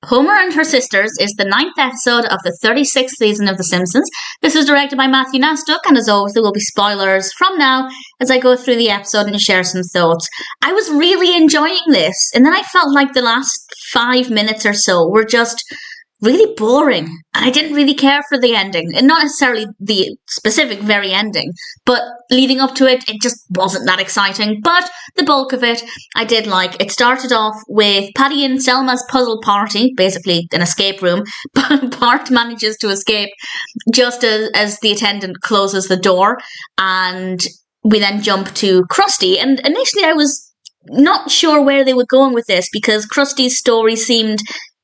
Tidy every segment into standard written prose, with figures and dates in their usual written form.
Homer and Her Sisters is the 9th episode of the 36th season of The Simpsons. This is directed by Matthew Nastuk, and as always there will be spoilers from now as I go through the episode and share some thoughts. I was really enjoying this, and then I felt like the last 5 minutes or so were just really boring, and I didn't really care for the ending, and not necessarily the specific very ending, but leading up to it, it just wasn't that exciting. But the bulk of it, I did like. It started off with Patty and Selma's puzzle party, basically an escape room, but Bart manages to escape just as the attendant closes the door, and we then jump to Krusty, and initially I was not sure where they were going with this, because Krusty's story seemed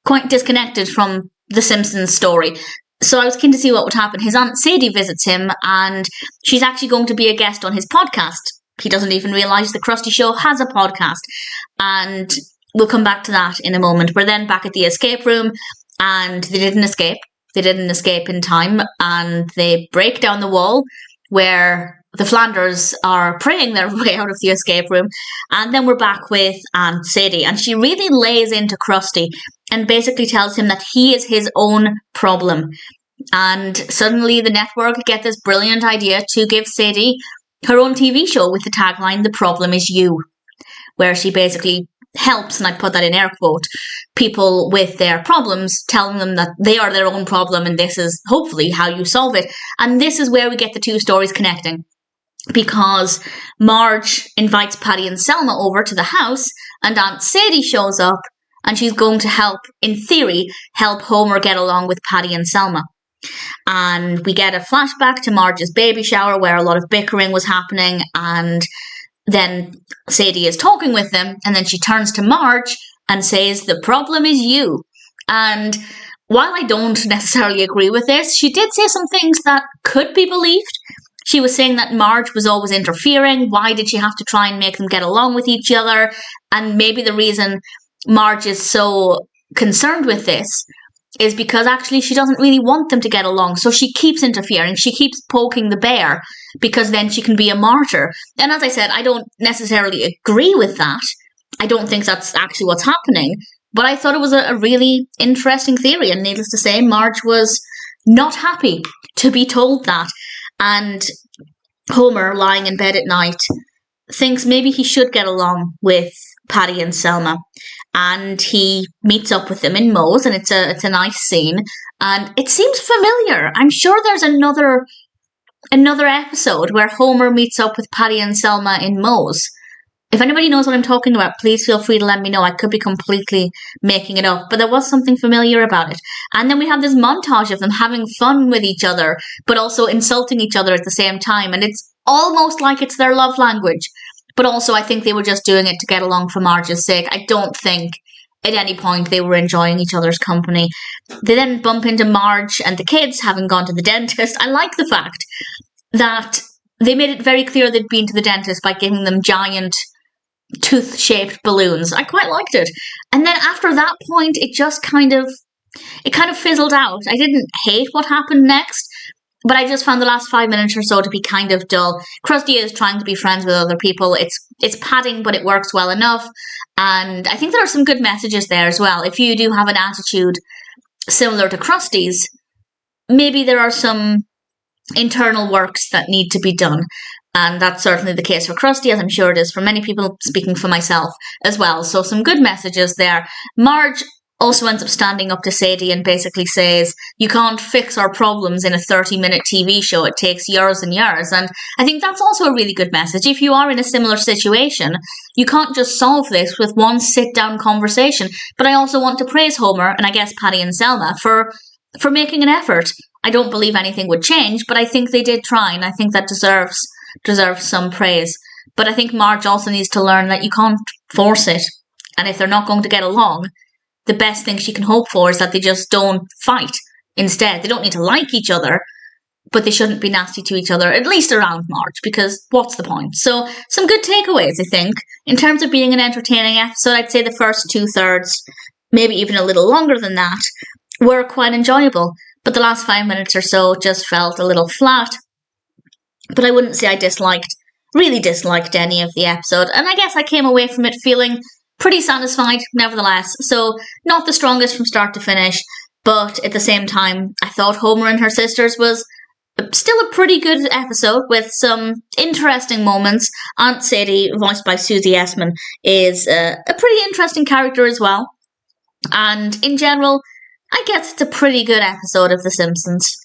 quite disconnected from the Simpsons story. So I was keen to see what would happen. His Aunt Sadi visits him, and she's actually going to be a guest on his podcast. He doesn't even realise the Krusty Show has a podcast. And we'll come back to that in a moment. We're then back at the escape room, and they didn't escape. They didn't escape in time, and they break down the wall where the Flanders are praying their way out of the escape room. And then we're back with Aunt Sadi, and she really lays into Krusty and basically tells him that he is his own problem. And suddenly the network get this brilliant idea to give Sadi her own TV show with the tagline, "The Problem Is You," where she basically helps, and I put that in air quote, people with their problems, telling them that they are their own problem and this is hopefully how you solve it. And this is where we get the two stories connecting, because Marge invites Patty and Selma over to the house, and Aunt Sadi shows up, and she's going to help, in theory, help Homer get along with Patty and Selma. And we get a flashback to Marge's baby shower where a lot of bickering was happening, and then Sadi is talking with them, and then she turns to Marge and says, "The problem is you." And while I don't necessarily agree with this, she did say some things that could be believed. She was saying that Marge was always interfering. Why did she have to try and make them get along with each other? And maybe the reason Marge is so concerned with this is because actually she doesn't really want them to get along. So she keeps interfering. She keeps poking the bear because then she can be a martyr. And as I said, I don't necessarily agree with that. I don't think that's actually what's happening. But I thought it was a really interesting theory. And needless to say, Marge was not happy to be told that. And Homer, lying in bed at night, thinks maybe he should get along with Patty and Selma. And he meets up with them in Moe's, and it's a nice scene. And it seems familiar. I'm sure there's another episode where Homer meets up with Patty and Selma in Moe's. If anybody knows what I'm talking about, please feel free to let me know. I could be completely making it up, but there was something familiar about it. And then we have this montage of them having fun with each other, but also insulting each other at the same time. And it's almost like it's their love language. But also I think they were just doing it to get along for Marge's sake. I don't think at any point they were enjoying each other's company. They then bump into Marge and the kids having gone to the dentist. I like the fact that they made it very clear they'd been to the dentist by giving them giant tooth-shaped balloons. I quite liked it. And then after that point, it kind of fizzled out. I didn't hate what happened next, but I just found the last 5 minutes or so to be kind of dull. Krusty is trying to be friends with other people. It's padding, but it works well enough. And I think there are some good messages there as well. If you do have an attitude similar to Krusty's, maybe there are some internal works that need to be done. And that's certainly the case for Krusty, as I'm sure it is for many people, speaking for myself as well. So some good messages there. Marge also ends up standing up to Sadi and basically says, "You can't fix our problems in a 30-minute TV show. It takes years and years." And I think that's also a really good message. If you are in a similar situation, you can't just solve this with one sit-down conversation. But I also want to praise Homer, and I guess Patty and Selma, for making an effort. I don't believe anything would change, but I think they did try, and I think that deserves some praise. But I think Marge also needs to learn that you can't force it. And if they're not going to get along, the best thing she can hope for is that they just don't fight. Instead, they don't need to like each other, but they shouldn't be nasty to each other, at least around Marge, because what's the point? So, some good takeaways, I think. In terms of being an entertaining episode, I'd say the first 2/3, really even a little longer than that, were quite enjoyable. But the last 5 minutes or so just felt a little flat. But I wouldn't say I really disliked any of the episode. And I guess I came away from it feeling pretty satisfied, nevertheless. So, not the strongest from start to finish, but at the same time, I thought Homer and her sisters was still a pretty good episode with some interesting moments. Aunt Sadie, voiced by Susie Essman, is a pretty interesting character as well. And in general, I guess it's a pretty good episode of The Simpsons.